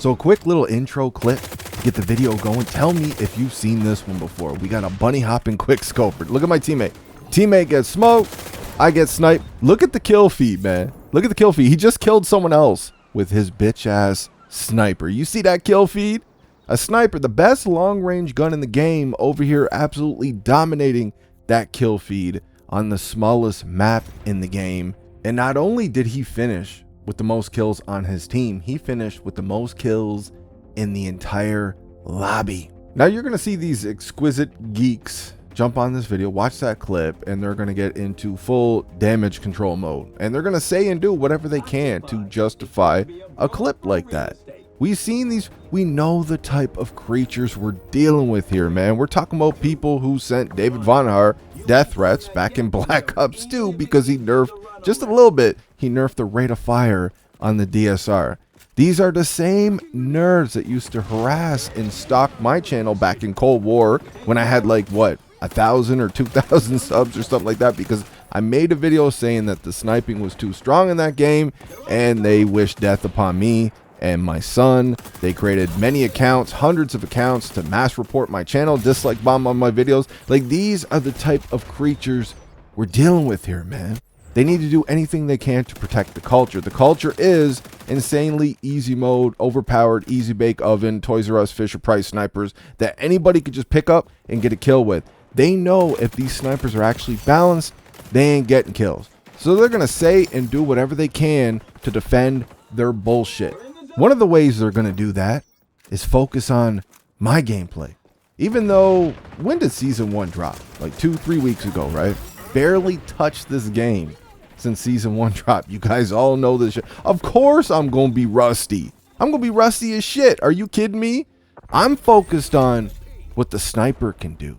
So a quick little intro clip to get the video going. Tell me if you've seen this one before. We got a bunny hopping quick scoper. Look at my teammate. Teammate gets smoked. I get sniped. Look at the kill feed, man. Look at the kill feed. He just killed someone else with his bitch ass sniper. You see that kill feed? A sniper, the best long range gun in the game, over here absolutely dominating that kill feed on the smallest map in the game. And not only did he finish with the most kills on his team, he finished with the most kills in the entire lobby. Now you're going to see these exquisite geeks jump on this video, watch that clip, and they're going to get into full damage control mode. And they're going to say and do whatever they can to justify a clip like that. We've seen these, we know the type of creatures we're dealing with here, man. We're talking about people who sent David Vonnegut death threats back in Black Ops 2 because he nerfed, just a little bit, he nerfed the rate of fire on the DSR. These are the same nerds that used to harass and stalk my channel back in Cold War when I had like, what, 1,000 or 2,000 subs or something like that, because I made a video saying that the sniping was too strong in that game and they wished death upon me and my son. They created many accounts, hundreds of accounts, to mass report my channel, dislike bomb on my videos. Like, these are the type of creatures we're dealing with here, man. They need to do anything they can to protect the culture. The culture is insanely easy mode, overpowered, easy bake oven, Toys R Us, Fisher Price snipers that anybody could just pick up and get a kill with. They know if these snipers are actually balanced, they ain't getting kills. So they're going to say and do whatever they can to defend their bullshit. One of the ways they're going to do that is focus on my gameplay. Even though, when did Season 1 drop? Like 2-3 weeks ago, right? Barely touched this game since Season 1 dropped. You guys all know this shit. Of course I'm going to be rusty. I'm going to be rusty as shit. Are you kidding me? I'm focused on what the sniper can do.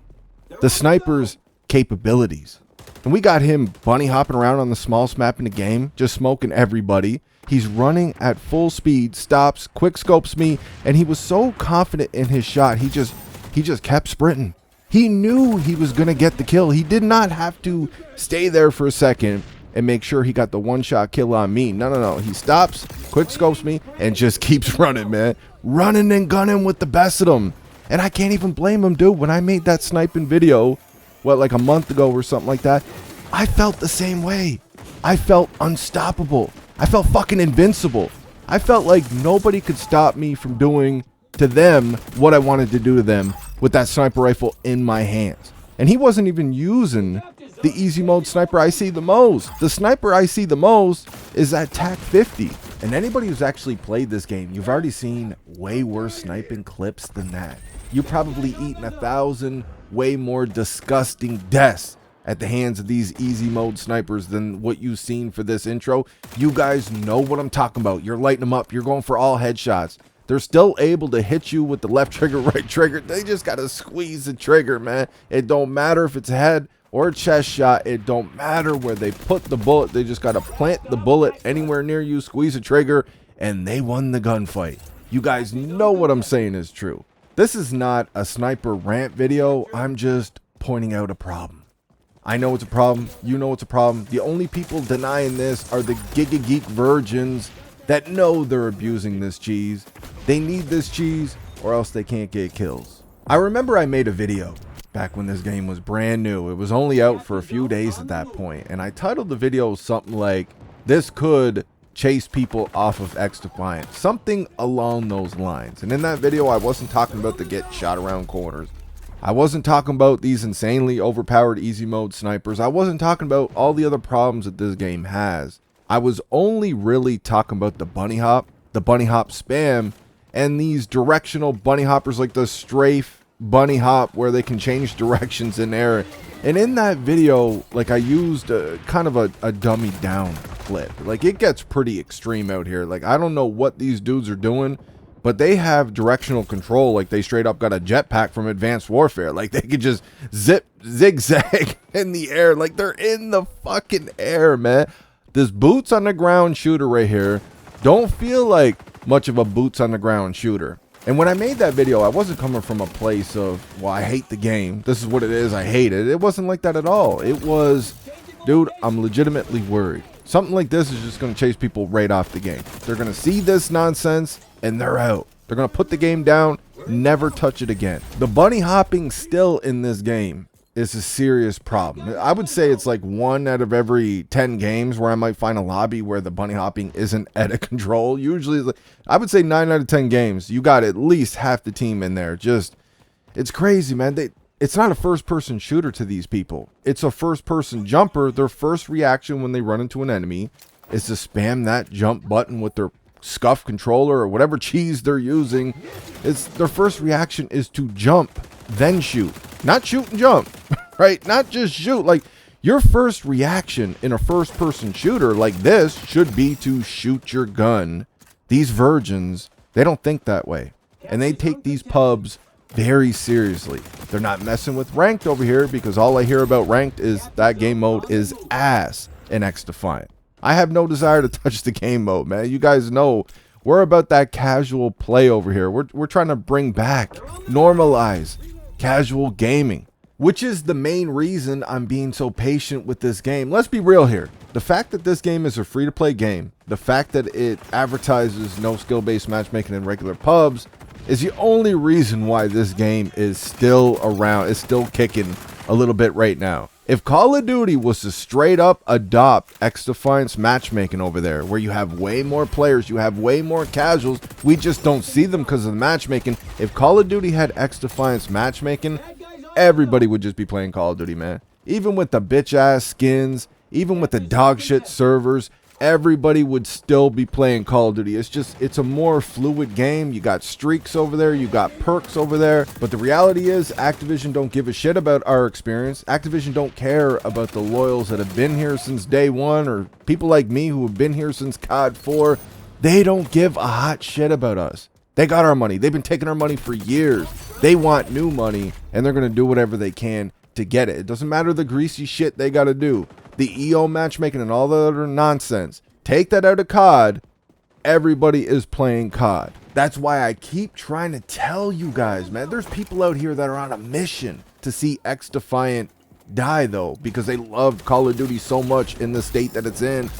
The sniper's capabilities. And we got him bunny hopping around on the smallest map in the game, just smoking everybody. He's running at full speed, stops, quick scopes me, and he was so confident in his shot, he just kept sprinting. He knew he was going to get the kill. He did not have to stay there for a second and make sure he got the one-shot kill on me. No. He stops, quick scopes me, and just keeps running, man. Running and gunning with the best of them. And I can't even blame him, dude. When I made that sniping video, what, like a month ago or something like that, I felt the same way. I felt unstoppable. I felt fucking invincible. I felt like nobody could stop me from doing to them what I wanted to do to them with that sniper rifle in my hands. And he wasn't even using the easy mode sniper I see the most. The sniper I see the most is that TAC 50. And anybody who's actually played this game, you've already seen way worse sniping clips than that. You've probably eaten 1,000 way more disgusting deaths at the hands of these easy mode snipers than what you've seen for this intro. You guys know what I'm talking about. You're lighting them up. You're going for all headshots. They're still able to hit you with the left trigger, right trigger. They just got to squeeze the trigger, man. It don't matter if it's a head or a chest shot. It don't matter where they put the bullet. They just got to plant the bullet anywhere near you, squeeze the trigger, and they won the gunfight. You guys know what I'm saying is true. This is not a sniper rant video. I'm just pointing out a problem. I know it's a problem. You know it's a problem. The only people denying this are the Giga Geek virgins that know they're abusing this cheese. They need this cheese or else they can't get kills. I remember I made a video back when this game was brand new. It was only out for a few days at that point, and I titled the video something like, "This could chase people off of Xdefiant," something along those lines. And in that video, I wasn't talking about the get shot around corners. I wasn't talking about these insanely overpowered easy mode snipers. I wasn't talking about all the other problems that this game has. I was only really talking about the bunny hop spam, and these directional bunny hoppers like the strafe bunny hop where they can change directions in air. And in that video, like, I used kind of a dummy down clip. Like, it gets pretty extreme out here. Like, I don't know what these dudes are doing, but they have directional control. Like, they straight up got a jetpack from Advanced Warfare. Like, they could just zigzag in the air. Like, they're in the fucking air, man. This boots on the ground shooter right here don't feel like much of a boots on the ground shooter. And when I made that video, I wasn't coming from a place of, well, I hate the game. This is what it is. I hate it. It wasn't like that at all. It was, dude, I'm legitimately worried. Something like this is just going to chase people right off the game. They're going to see this nonsense and they're out. They're going to put the game down, never touch it again. The bunny hopping still in this game is a serious problem. I would say it's like 1 out of every 10 games where I might find a lobby where the bunny hopping isn't out of control. Usually, I would say 9 out of 10 games, you got at least half the team in there. Just, it's crazy, man. It's not a first-person shooter to these people. It's a first-person jumper. Their first reaction when they run into an enemy is to spam that jump button with their scuff controller or whatever cheese they're using. Their first reaction is to jump, then shoot. Not shoot and jump, right? Not just shoot. Like, your first reaction in a first-person shooter like this should be to shoot your gun. These virgins, they don't think that way. And they take these pubs very seriously. They're not messing with ranked over here because all I hear about ranked is that game mode is ass in Xdefiant. I have no desire to touch the game mode, man. You guys know we're about that casual play over here. We're trying to bring back, normalize casual gaming, which is the main reason I'm being so patient with this game. Let's be real here. The fact that this game is a free-to-play game, the fact that it advertises no skill-based matchmaking in regular pubs, is the only reason why this game is still around, is still kicking a little bit right now. If Call of Duty was to straight up adopt Xdefiant's matchmaking over there, where you have way more players, you have way more casuals, we just don't see them because of the matchmaking. If Call of Duty had Xdefiant's matchmaking, everybody would just be playing Call of Duty, man. Even with the bitch ass skins, even with the dog shit servers, everybody would still be playing Call of Duty. It's a more fluid game. You got streaks over there, you got perks over there. But the reality is Activision don't give a shit about our experience. Activision don't care about the loyals that have been here since day one, or people like me who have been here since COD 4. They don't give a hot shit about us. They got our money. They've been taking our money for years. They want new money, and they're going to do whatever they can to get it. It doesn't matter the greasy shit they got to do. The EO matchmaking and all the other nonsense. Take that out of COD. Everybody is playing COD. That's why I keep trying to tell you guys, man. There's people out here that are on a mission to see Xdefiant die, though, because they love Call of Duty so much in the state that it's in.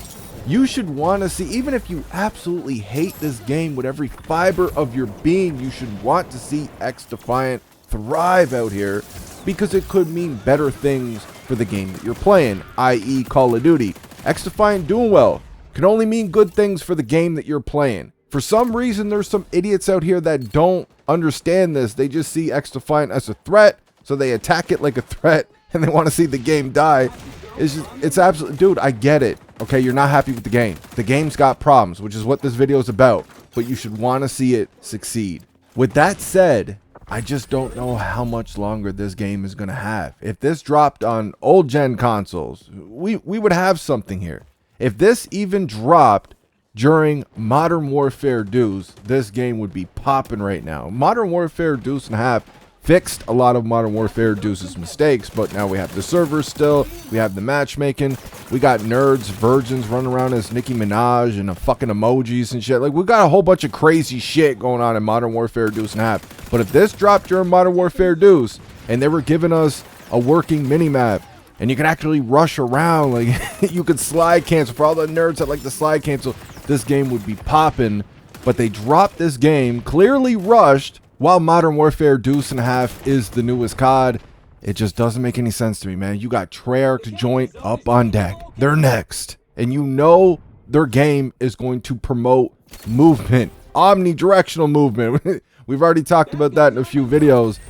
You should want to see, even if you absolutely hate this game with every fiber of your being, you should want to see Xdefiant thrive out here, because it could mean better things for the game that you're playing, i.e. Call of Duty. Xdefiant doing well can only mean good things for the game that you're playing. For some reason, there's some idiots out here that don't understand this. They just see Xdefiant as a threat, so they attack it like a threat, and they want to see the game die. It's absolutely, dude, I get it. Okay, you're not happy with the game. The game's got problems, which is what this video is about, but you should want to see it succeed. With that said, I just don't know how much longer this game is going to have. If this dropped on old gen consoles, we would have something here. If this even dropped during Modern Warfare Deuce, this game would be popping right now. Modern Warfare Deuce and a half fixed a lot of Modern Warfare Deuce's mistakes, but now we have the servers still, we have the matchmaking, we got nerds, virgins running around as Nicki Minaj and a fucking emojis and shit. Like, we got a whole bunch of crazy shit going on in Modern Warfare Deuce and a half. But if this dropped during Modern Warfare Deuce and they were giving us a working minimap and you can actually rush around, like you could slide cancel, for all the nerds that like the slide cancel, this game would be popping. But they dropped this game, clearly rushed, while Modern Warfare Deuce and a half is the newest COD. It just doesn't make any sense to me, man. You got Treyarch joint up on deck. They're next. And you know their game is going to promote movement, omnidirectional movement. We've already talked about that in a few videos.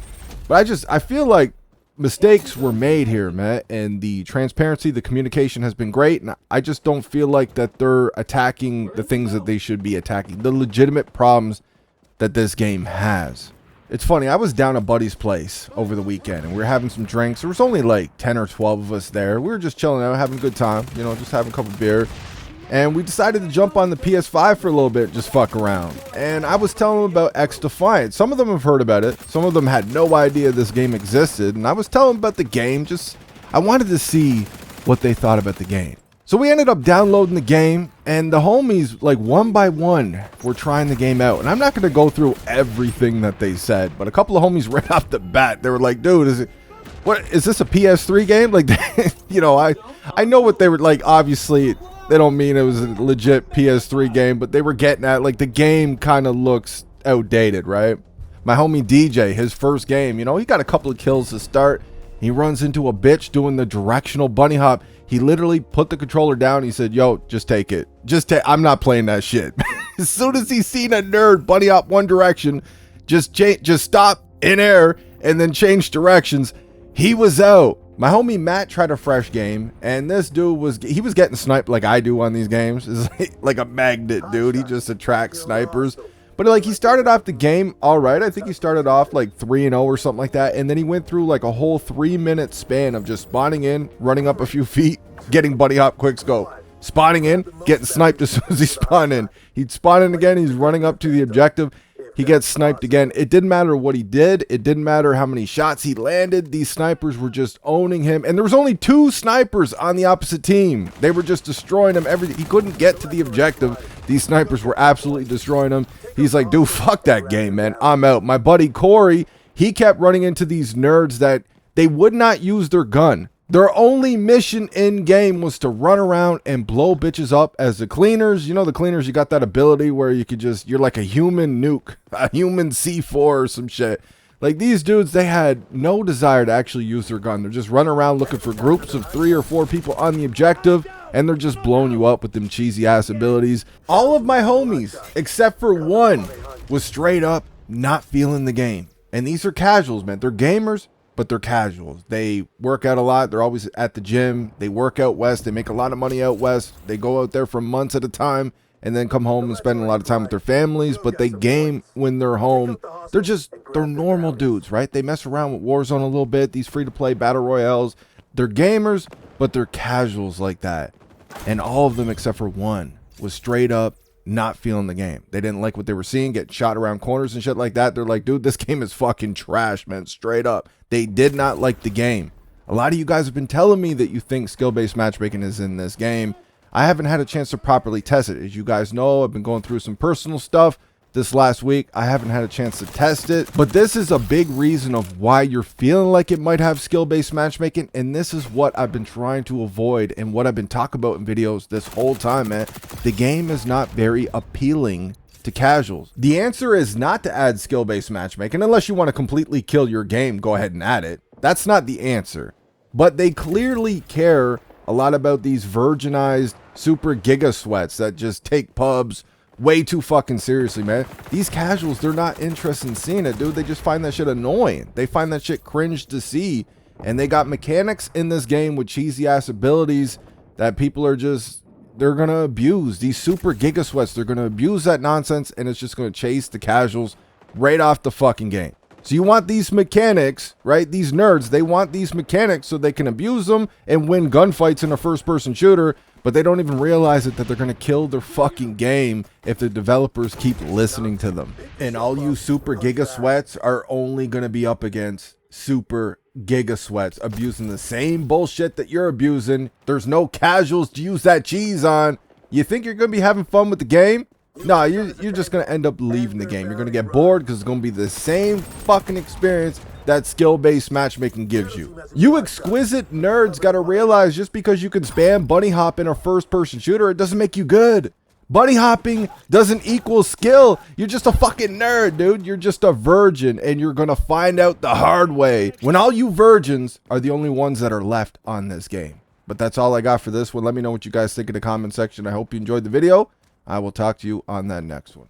But I feel like mistakes were made here, man. And the transparency, the communication has been great. And I just don't feel like that they're attacking the things that they should be attacking. The legitimate problems that this game has. It's funny, I was down at Buddy's place over the weekend and we were having some drinks. There was only like 10 or 12 of us there. We were just chilling out, having a good time, you know, just having a couple beer. And we decided to jump on the PS5 for a little bit, just fuck around. And I was telling them about Xdefiant. Some of them have heard about it. Some of them had no idea this game existed. And I was telling them about the game, I wanted to see what they thought about the game. So we ended up downloading the game, and the homies, like one by one, were trying the game out. And I'm not going to go through everything that they said, but a couple of homies right off the bat, they were like, dude, is this a PS3 game? Like, you know, I know what they were like. Obviously, They don't mean it was a legit PS3 game, but they were getting at, like, the game kind of looks outdated, right? My homie DJ, his first game, you know, he got a couple of kills to start. He runs into a bitch doing the directional bunny hop. He literally put the controller down. He said, yo, just take it. I'm not playing that shit. As soon as he seen a nerd bunny hop one direction, just stop in air and then change directions, he was out. My homie Matt tried a fresh game, and this dude was getting sniped like I do on these games. It's like a magnet, dude. He just attracts snipers. But like, he started off the game all right. I think he started off like 3-0 or something like that, and then he went through like a whole 3-minute span of just spawning in, running up a few feet, getting buddy hop quick scope, spawning in, getting sniped as soon as he spawned in. He'd spawn in again, he's running up to the objective, he gets sniped again. It didn't matter what he did. It didn't matter how many shots he landed. These snipers were just owning him. And there was only 2 snipers on the opposite team. They were just destroying him. He couldn't get to the objective. These snipers were absolutely destroying him. He's like, dude, fuck that game, man. I'm out. My buddy Corey, he kept running into these nerds that they would not use their gun. Their only mission in game was to run around and blow bitches up as the cleaners. You know, the cleaners, you got that ability where you could you're like a human nuke, a human C4 or some shit. Like, these dudes, they had no desire to actually use their gun. They're just running around looking for groups of 3 or 4 people on the objective, and they're just blowing you up with them cheesy ass abilities. All of my homies, except for one, was straight up not feeling the game. And these are casuals, man. They're gamers, but they're casuals. They work out a lot. They're always at the gym. They work out west. They make a lot of money out west. They go out there for months at a time and then come home and spend a lot of time with their families, but they game when they're home. They're normal dudes, right? They mess around with Warzone a little bit, these free-to-play battle royales. They're gamers, but they're casuals like that. And all of them except for one was straight up not feeling the game. They didn't like what they were seeing, getting shot around corners and shit like that. They're like, dude, this game is fucking trash, man, straight up. They did not like the game. A lot of you guys have been telling me that you think skill-based matchmaking is in this game. I haven't had a chance to properly test it. As you guys know, I've been going through some personal stuff this last week. I haven't had a chance to test it, but this is a big reason of why you're feeling like it might have skill-based matchmaking, and this is what I've been trying to avoid and what I've been talking about in videos this whole time, man. The game is not very appealing to casuals. The answer is not to add skill-based matchmaking. Unless you want to completely kill your game, go ahead and add it. That's not the answer. But they clearly care a lot about these virginized super giga sweats that just take pubs way too fucking seriously, man. These casuals, they're not interested in seeing it, dude. They just find that shit annoying. They find that shit cringe to see. And they got mechanics in this game with cheesy ass abilities that people are just, they're gonna abuse. These super giga sweats, they're gonna abuse that nonsense, and it's just gonna chase the casuals right off the fucking game. So you want these mechanics, right? These nerds, they want these mechanics so they can abuse them and win gunfights in a first-person shooter, but they don't even realize it that they're going to kill their fucking game if the developers keep listening to them. And all you super giga sweats are only going to be up against super giga sweats abusing the same bullshit that you're abusing. There's no casuals to use that cheese on. You think you're going to be having fun with the game? No, you're just going to end up leaving the game. You're going to get bored because it's going to be the same fucking experience that skill-based matchmaking gives you. You exquisite nerds got to realize just because you can spam bunny hop in a first-person shooter, it doesn't make you good. Bunny hopping doesn't equal skill. You're just a fucking nerd, dude. You're just a virgin, and you're going to find out the hard way when all you virgins are the only ones that are left on this game. But that's all I got for this one. Let me know what you guys think in the comment section. I hope you enjoyed the video. I will talk to you on that next one.